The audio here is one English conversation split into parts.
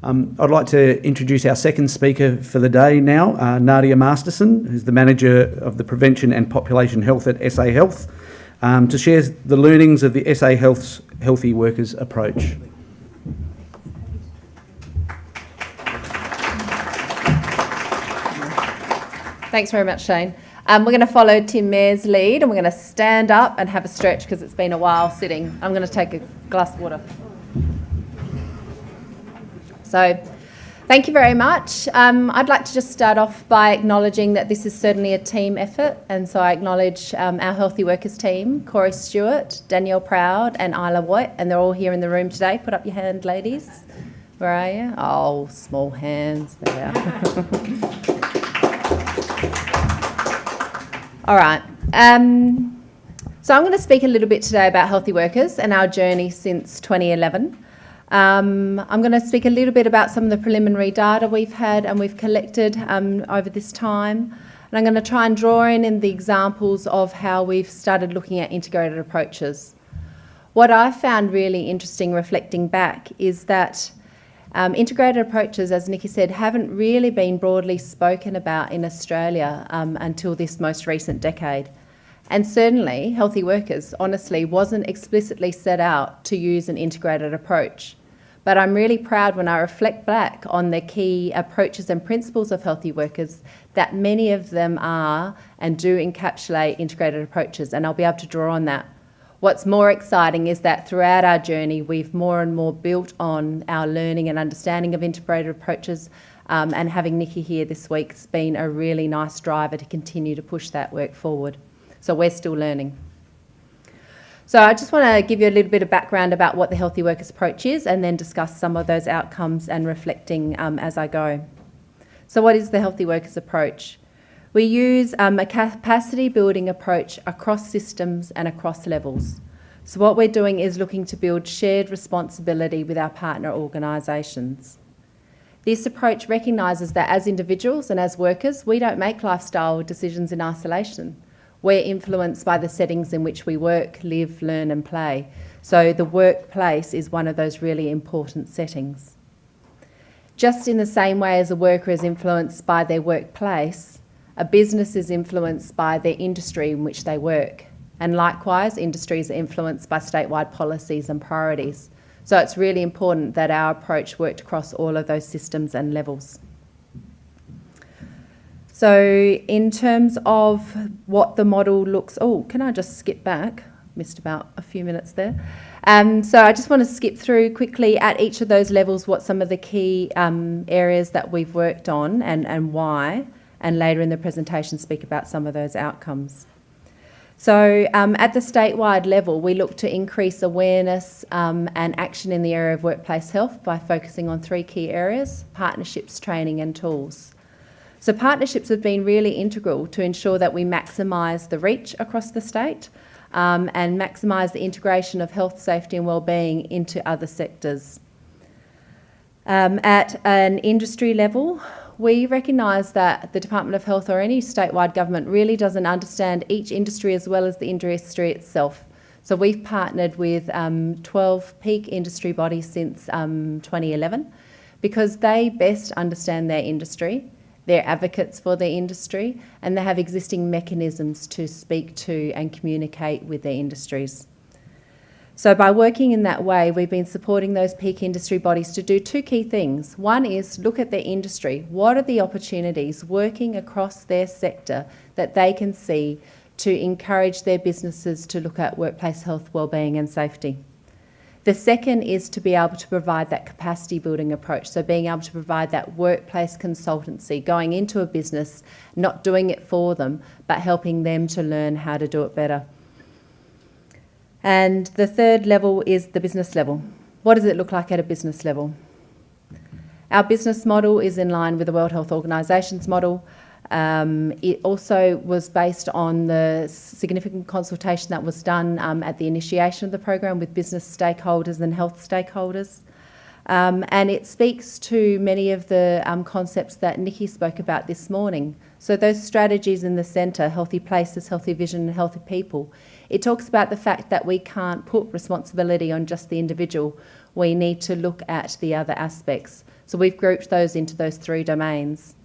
I'd like to introduce our second speaker for the day now, Nadia Masterson, who's the Manager of the Prevention and Population Health at SA Health, to share the learnings of the SA Health's Healthy Workers approach. Thanks very much, Shane. We're going to follow Tim Mayor's lead and we're going to stand up and have a stretch because it's been a while sitting. I'm going to take a glass of water. So, thank you very much. I'd like to just start off by acknowledging that this is certainly a team effort, and so I acknowledge our Healthy Workers team, Corey Stewart, Danielle Proud and Isla White, and they're all here in the room today. Put up your hand, ladies. Where are you? Oh, small hands. There we are. All right. So I'm going to speak a little bit today about Healthy Workers and our journey since 2011. I'm going to speak a little bit about some of the preliminary data we've had and we've collected over this time. And I'm going to try and draw in the examples of how we've started looking at integrated approaches. What I found really interesting reflecting back is that integrated approaches, as Nikki said, haven't really been broadly spoken about in Australia until this most recent decade. And certainly, Healthy Workers, honestly, wasn't explicitly set out to use an integrated approach. But I'm really proud when I reflect back on the key approaches and principles of Healthy Workers that many of them are and do encapsulate integrated approaches, and I'll be able to draw on that. What's more exciting is that throughout our journey, we've more and more built on our learning and understanding of integrated approaches, and having Nikki here this week's been a really nice driver to continue to push that work forward. So we're still learning. So I just want to give you a little bit of background about what the Healthy Workers approach is and then discuss some of those outcomes and reflecting as I go. So what is the Healthy Workers approach? We use a capacity building approach across systems and across levels. So what we're doing is looking to build shared responsibility with our partner organisations. This approach recognises that as individuals and as workers, we don't make lifestyle decisions in isolation. We're influenced by the settings in which we work, live, learn and play. So the workplace is one of those really important settings. Just in the same way as a worker is influenced by their workplace, a business is influenced by their industry in which they work. And likewise, industries are influenced by statewide policies and priorities. So it's really important that our approach worked across all of those systems and levels. So in terms of what the model looks... Oh, can I just skip back? Missed about a few minutes there. So I just want to skip through quickly at each of those levels what some of the key areas that we've worked on and why, and later in the presentation speak about some of those outcomes. So at the statewide level, we look to increase awareness and action in the area of workplace health by focusing on three key areas: partnerships, training and tools. So partnerships have been really integral to ensure that we maximise the reach across the state and maximise the integration of health, safety and wellbeing into other sectors. At an industry level, we recognise that the Department of Health or any statewide government really doesn't understand each industry as well as the industry itself. So we've partnered with 12 peak industry bodies since 2011 because they best understand their industry. They're advocates for their industry and they have existing mechanisms to speak to and communicate with their industries. So by working in that way, we've been supporting those peak industry bodies to do two key things. One is look at their industry. What are the opportunities working across their sector that they can see to encourage their businesses to look at workplace health, wellbeing and safety? The second is to be able to provide that capacity building approach, so being able to provide that workplace consultancy, going into a business, not doing it for them, but helping them to learn how to do it better. And the third level is the business level. What does it look like at a business level? Our business model is in line with the World Health Organisation's model. It also was based on the significant consultation that was done at the initiation of the program with business stakeholders and health stakeholders. And it speaks to many of the concepts that Nikki spoke about this morning. So those strategies in the centre, healthy places, healthy vision and healthy people, it talks about the fact that we can't put responsibility on just the individual. We need to look at the other aspects. So we've grouped those into those 3 domains.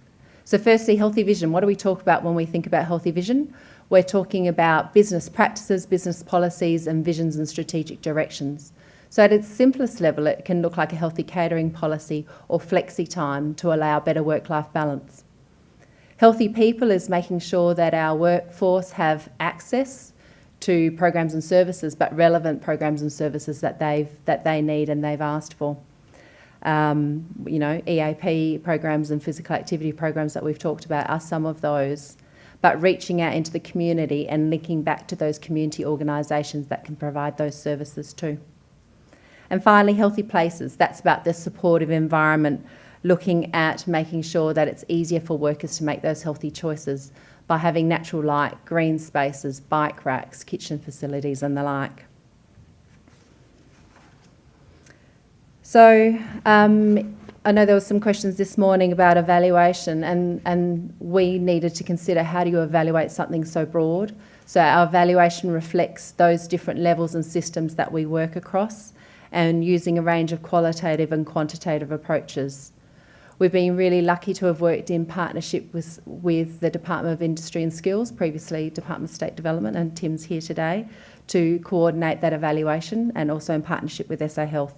So firstly, healthy vision. What do we talk about when we think about healthy vision? We're talking about business practices, business policies and visions and strategic directions. So at its simplest level, it can look like a healthy catering policy or flexi time to allow better work-life balance. Healthy people is making sure that our workforce have access to programs and services, but relevant programs and services that they need and they've asked for. EAP programs and physical activity programs that we've talked about are some of those, but reaching out into the community and linking back to those community organisations that can provide those services too. And finally, healthy places. That's about the supportive environment, looking at making sure that it's easier for workers to make those healthy choices by having natural light, green spaces, bike racks, kitchen facilities and the like. So I know there were some questions this morning about evaluation and we needed to consider how do you evaluate something so broad. So our evaluation reflects those different levels and systems that we work across and using a range of qualitative and quantitative approaches. We've been really lucky to have worked in partnership with the Department of Industry and Skills, previously Department of State Development, and Tim's here today, to coordinate that evaluation and also in partnership with SA Health.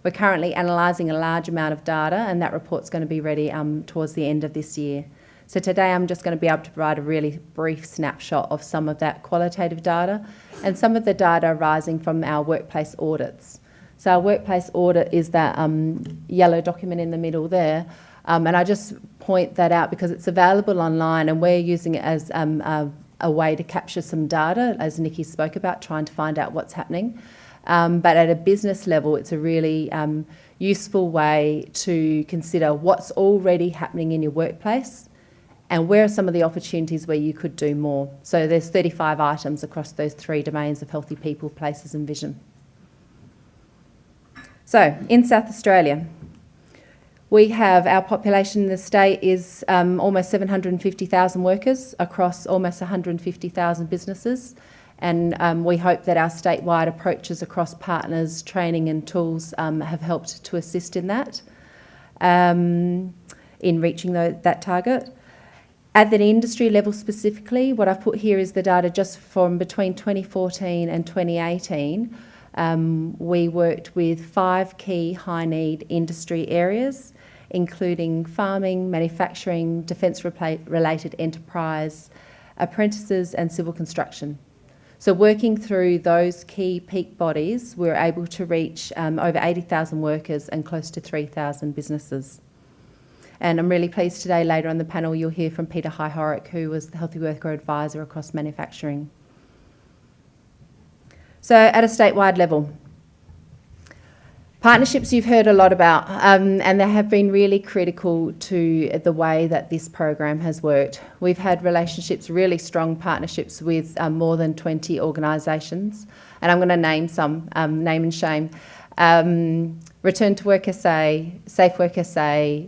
We're currently analysing a large amount of data and that report's going to be ready towards the end of this year. So today I'm just going to be able to provide a really brief snapshot of some of that qualitative data and some of the data arising from our workplace audits. So our workplace audit is that yellow document in the middle there, and I just point that out because it's available online and we're using it as a way to capture some data, as Nikki spoke about, trying to find out what's happening. But at a business level, it's a really useful way to consider what's already happening in your workplace and where are some of the opportunities where you could do more. So there's 35 items across those 3 domains of healthy people, places and vision. So in South Australia, we have our population in the state is almost 750,000 workers across almost 150,000 businesses. And we hope that our statewide approaches across partners, training and tools have helped to assist in that, in reaching that target. At the industry level specifically, what I've put here is the data just from between 2014 and 2018. We worked with 5 key high-need industry areas, including farming, manufacturing, defence-related enterprise, apprentices and civil construction. So working through those key peak bodies, we were able to reach over 80,000 workers and close to 3,000 businesses. And I'm really pleased today, later on the panel, you'll hear from Peter Hihoric, who was the Healthy Worker Advisor across manufacturing. So at a statewide level, partnerships you've heard a lot about, and they have been really critical to the way that this program has worked. We've had relationships, really strong partnerships with more than 20 organisations, and I'm going to name some, name and shame. Return to Work SA, Safe Work SA,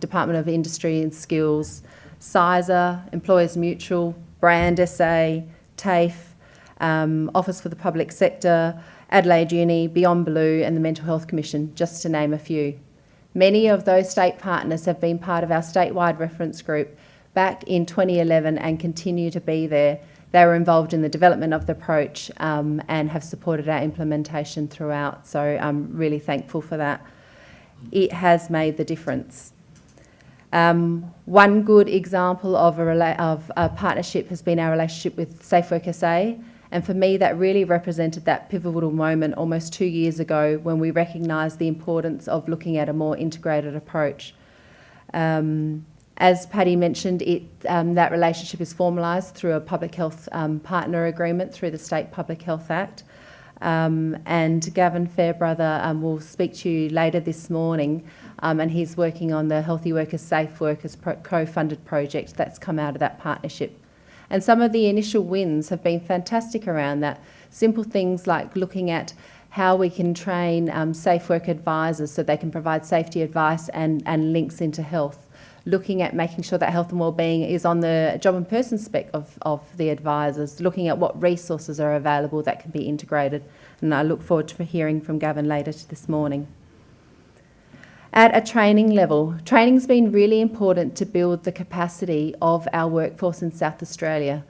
Department of Industry and Skills, CISA, Employers Mutual, Brand SA, TAFE, Office for the Public Sector, Adelaide Uni, Beyond Blue and the Mental Health Commission, just to name a few. Many of those state partners have been part of our statewide reference group back in 2011 and continue to be there. They were involved in the development of the approach and have supported our implementation throughout, so I'm really thankful for that. It has made the difference. One good example of a partnership has been our relationship with Safe Work SA. And for me, that really represented that pivotal moment almost 2 years ago when we recognised the importance of looking at a more integrated approach. As Paddy mentioned, that relationship is formalised through a public health partner agreement through the State Public Health Act. And Gavin Fairbrother will speak to you later this morning, and he's working on the Healthy Workers, Safe Workers co-funded project that's come out of that partnership. And some of the initial wins have been fantastic around that. Simple things like looking at how we can train safe work advisors so they can provide safety advice and links into health. Looking at making sure that health and wellbeing is on the job and person spec of the advisors, looking at what resources are available that can be integrated. And I look forward to hearing from Gavin later this morning. At a training level, training's been really important to build the capacity of our workforce in South Australia.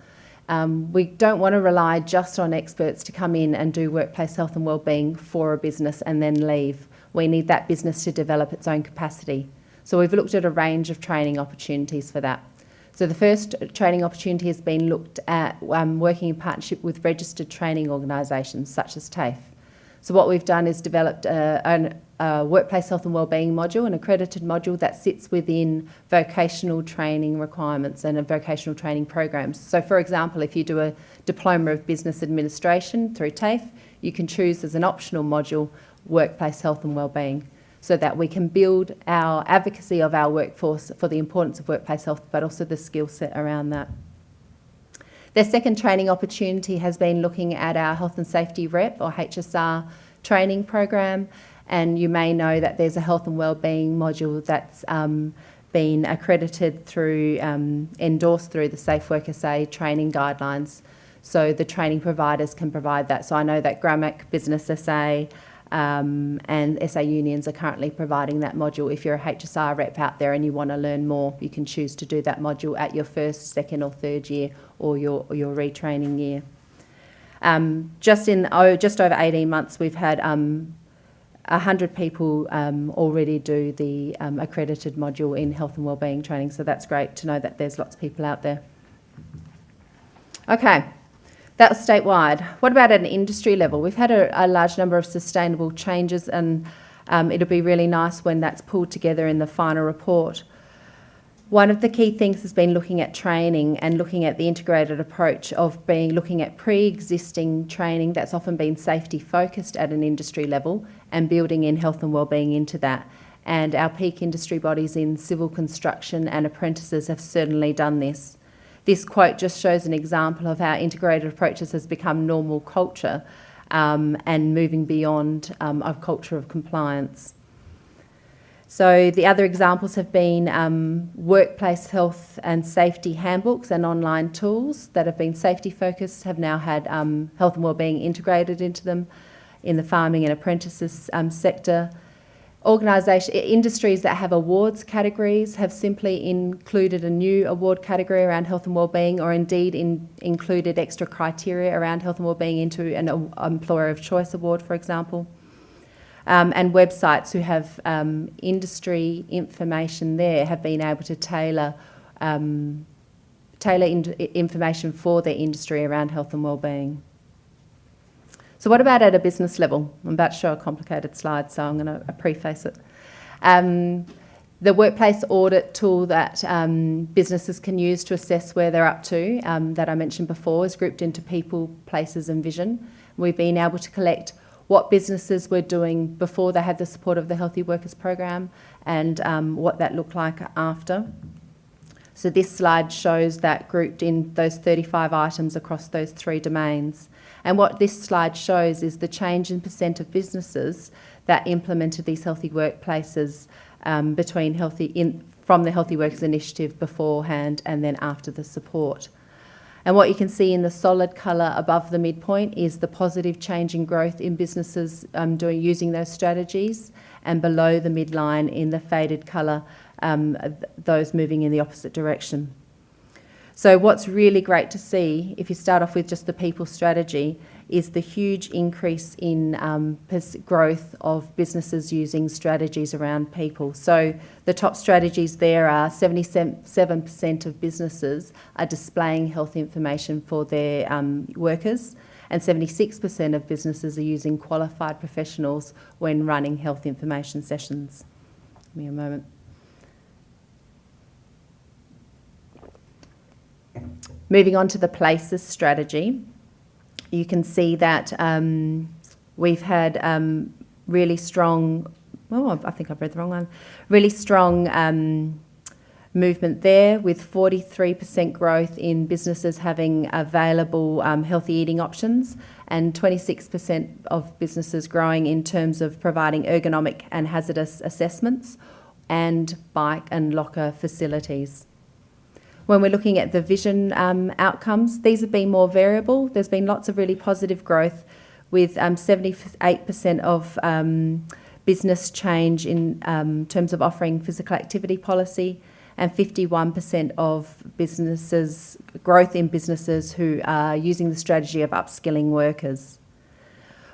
We don't want to rely just on experts to come in and do workplace health and wellbeing for a business and then leave. We need that business to develop its own capacity. So we've looked at a range of training opportunities for that. So the first training opportunity has been looked at working in partnership with registered training organisations such as TAFE. So what we've done is developed a workplace health and wellbeing module, an accredited module that sits within vocational training requirements and vocational training programs. So for example, if you do a Diploma of Business Administration through TAFE, you can choose as an optional module workplace health and wellbeing, so that we can build our advocacy of our workforce for the importance of workplace health, but also the skill set around that. The second training opportunity has been looking at our Health and Safety Rep or HSR training program, and you may know that there's a health and wellbeing module that's been accredited through, endorsed through the Safe Work SA training guidelines, so the training providers can provide that. So I know that Gramac, Business SA, and SA unions are currently providing that module. If you're a HSR rep out there and you want to learn more, you can choose to do that module at your first, second or third year or your retraining year. Just over 18 months, we've had 100 people already do the accredited module in health and wellbeing training, so that's great to know that there's lots of people out there. Okay. That was statewide. What about at an industry level? We've had a large number of sustainable changes, and it'll be really nice when that's pulled together in the final report. One of the key things has been looking at training and looking at the integrated approach of looking at pre-existing training that's often been safety focused at an industry level and building in health and wellbeing into that. And our peak industry bodies in civil construction and apprentices have certainly done this. This quote just shows an example of how integrated approaches has become normal culture and moving beyond a culture of compliance. So the other examples have been workplace health and safety handbooks and online tools that have been safety focused have now had health and wellbeing integrated into them in the farming and apprentices sector. Industries that have awards categories have simply included a new award category around health and wellbeing, or indeed included extra criteria around health and wellbeing into an Employer of Choice award, for example. And websites who have industry information there have been able to tailor information for their industry around health and wellbeing. So what about at a business level? I'm about to show a complicated slide, so I'm going to preface it. The workplace audit tool that businesses can use to assess where they're up to, that I mentioned before, is grouped into people, places and vision. We've been able to collect what businesses were doing before they had the support of the Healthy Workers program and what that looked like after. So this slide shows that grouped in those 35 items across those three domains. And what this slide shows is the change in percent of businesses that implemented these healthy workplaces from the Healthy Workers Initiative beforehand and then after the support. And what you can see in the solid colour above the midpoint is the positive change in growth in businesses using those strategies, and below the midline in the faded colour, those moving in the opposite direction. So what's really great to see, if you start off with just the people strategy, is the huge increase in growth of businesses using strategies around people. So the top strategies there are 77% of businesses are displaying health information for their workers, and 76% of businesses are using qualified professionals when running health information sessions. Give me a moment. Moving on to the places strategy, you can see that we've had really strong, I think I've read the wrong one, really strong movement there, with 43% growth in businesses having available healthy eating options, and 26% of businesses growing in terms of providing ergonomic and hazardous assessments and bike and locker facilities. When we're looking at the vision outcomes, these have been more variable. There's been lots of really positive growth, with 78% of business change in terms of offering physical activity policy, and 51% of businesses, growth in businesses who are using the strategy of upskilling workers.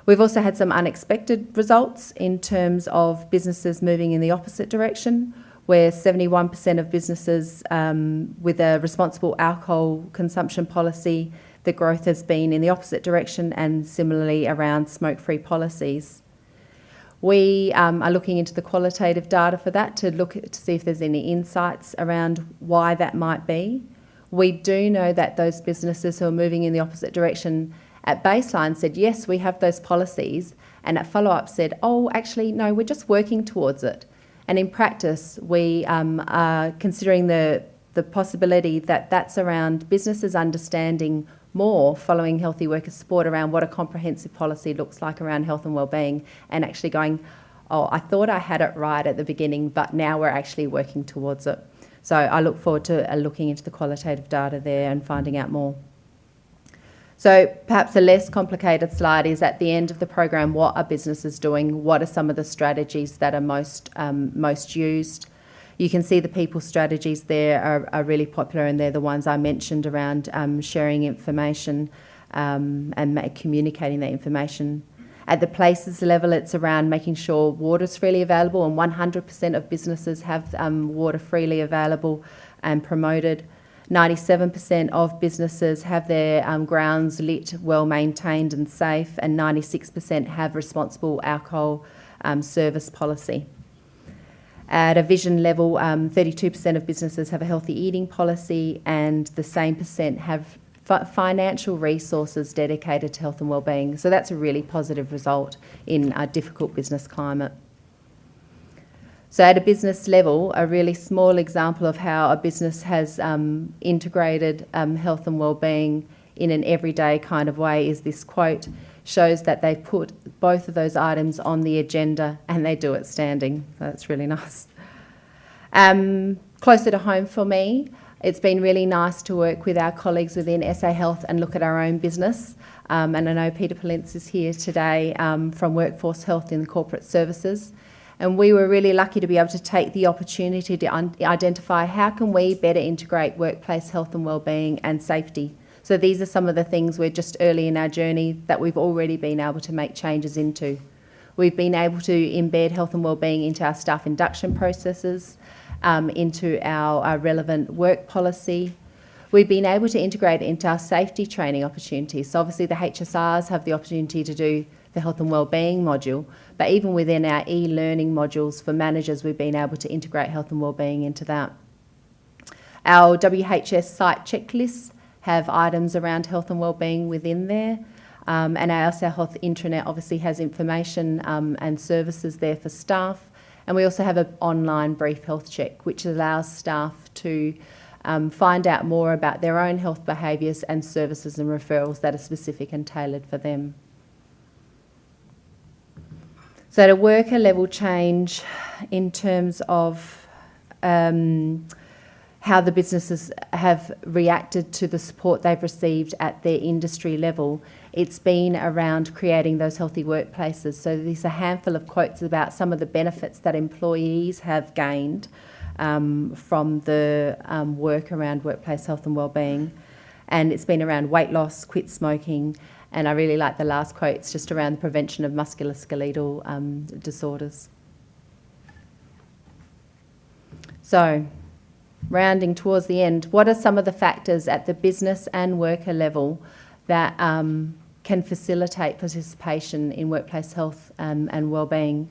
We've also had some unexpected results in terms of businesses moving in the opposite direction, where 71% of businesses with a responsible alcohol consumption policy, the growth has been in the opposite direction, and similarly around smoke-free policies. We are looking into the qualitative data for that to see if there's any insights around why that might be. We do know that those businesses who are moving in the opposite direction at baseline said, yes, we have those policies, and at follow-up said, oh, actually, no, we're just working towards it. And in practice, we are considering the possibility that that's around businesses understanding more following Healthy Worker Support around what a comprehensive policy looks like around health and wellbeing, and actually going, oh, I thought I had it right at the beginning, but now we're actually working towards it. So I look forward to looking into the qualitative data there and finding out more. So perhaps a less complicated slide is at the end of the program, what are businesses doing? What are some of the strategies that are most used? You can see the people strategies there are really popular, and they're the ones I mentioned around sharing information and communicating that information. At the places level, it's around making sure water's freely available, and 100% of businesses have water freely available and promoted. 97% of businesses have their grounds lit, well maintained and safe, and 96% have responsible alcohol service policy. At a vision level, 32% of businesses have a healthy eating policy, and the same percent have financial resources dedicated to health and wellbeing. So that's a really positive result in a difficult business climate. So at a business level, a really small example of how a business has integrated health and wellbeing in an everyday kind of way is this quote. Shows that they've put both of those items on the agenda, and they do it standing. That's really nice. Closer to home for me, it's been really nice to work with our colleagues within SA Health and look at our own business. And I know Peter Polentz is here today from Workforce Health in the Corporate Services. And we were really lucky to be able to take the opportunity to identify how can we better integrate workplace health and wellbeing and safety. So these are some of the things we're just early in our journey that we've already been able to make changes into. We've been able to embed health and wellbeing into our staff induction processes, into our relevant work policy. We've been able to integrate it into our safety training opportunities. So obviously the HSRs have the opportunity to do the health and wellbeing module, but even within our e-learning modules for managers, we've been able to integrate health and wellbeing into that. Our WHS site checklists have items around health and wellbeing within there. And our SA Health intranet obviously has information and services there for staff. And we also have an online brief health check, which allows staff to find out more about their own health behaviours and services and referrals that are specific and tailored for them. So at a worker level change in terms of how the businesses have reacted to the support they've received at their industry level, it's been around creating those healthy workplaces. So there's a handful of quotes about some of the benefits that employees have gained from the work around workplace health and wellbeing. And it's been around weight loss, quit smoking, and I really like the last quote, it's just around the prevention of musculoskeletal disorders. So, rounding towards the end, what are some of the factors at the business and worker level that can facilitate participation in workplace health and wellbeing?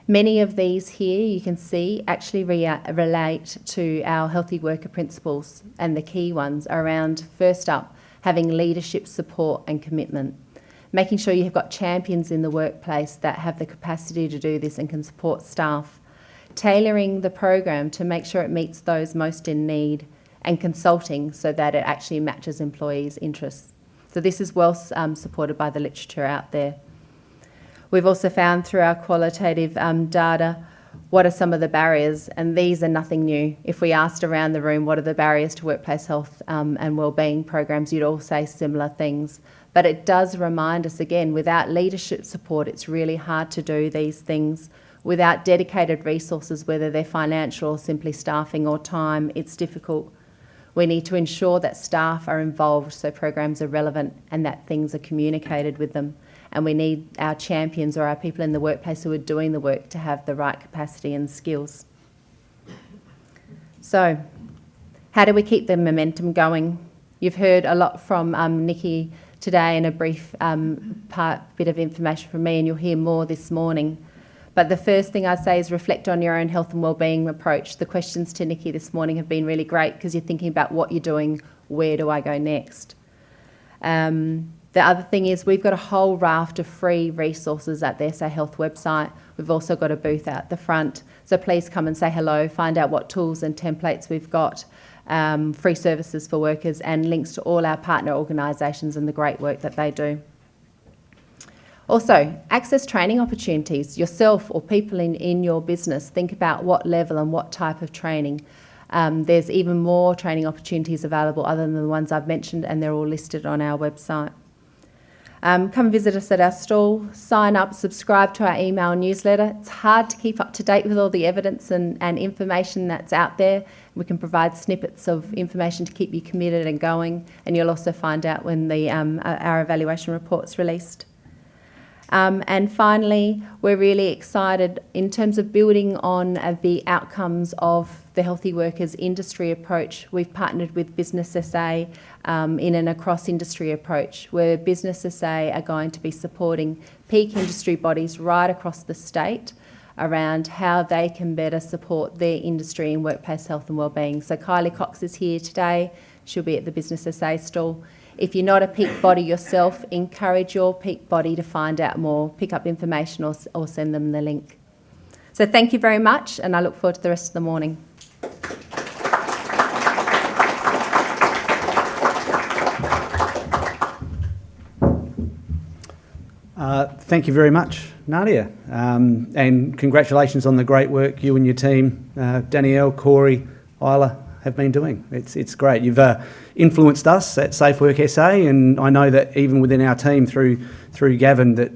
Many of these here you can see actually relate to our healthy worker principles, and the key ones are around, first up, having leadership support and commitment, making sure you've got champions in the workplace that have the capacity to do this and can support staff. tailoring the program to make sure it meets those most in need, and consulting so that it actually matches employees' interests. So this is well supported by the literature out there. We've also found through our qualitative data what are some of the barriers, and these are nothing new. If we asked around the room what are the barriers to workplace health and wellbeing programs, you'd all say similar things. But it does remind us again, without leadership support, it's really hard to do these things. Without dedicated resources, whether they're financial or simply staffing or time, it's difficult. We need to ensure that staff are involved so programs are relevant and that things are communicated with them. And we need our champions or our people in the workplace who are doing the work to have the right capacity and skills. So, how do we keep the momentum going? You've heard a lot from Nikki today and a brief bit of information from me, and you'll hear more this morning. But the first thing I'd say is reflect on your own health and wellbeing approach. The questions to Nikki this morning have been really great because you're thinking about what you're doing, where do I go next? The other thing is we've got a whole raft of free resources at the SA Health website. We've also got a booth out the front. So please come and say hello, find out what tools and templates we've got, free services for workers and links to all our partner organisations and the great work that they do. Also, access training opportunities yourself or people in your business. Think about what level and what type of training. There's even more training opportunities available other than the ones I've mentioned, and they're all listed on our website. Come visit us at our stall, sign up, subscribe to our email newsletter. It's hard to keep up to date with all the evidence and information that's out there. We can provide snippets of information to keep you committed and going, and you'll also find out when our evaluation report's released. And finally, we're really excited in terms of building on the outcomes of the Healthy Workers industry approach. We've partnered with Business SA in an across-industry approach where Business SA are going to be supporting peak industry bodies right across the state around how they can better support their industry in workplace health and wellbeing. So Kylie Cox is here today. She'll be at the Business SA stall. If you're not a peak body yourself, encourage your peak body to find out more, pick up information or send them the link. So thank you very much, and I look forward to the rest of the morning. Thank you very much, Nadia, and congratulations on the great work you and your team, Danielle, Corey, Isla, have been doing. It's great. You've influenced us at Safe Work SA, and I know that even within our team through Gavin, that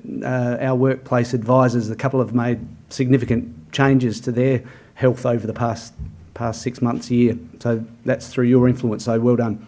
our workplace advisors, a couple have made significant changes to their health over the past 6 months, year. So that's through your influence. So well done.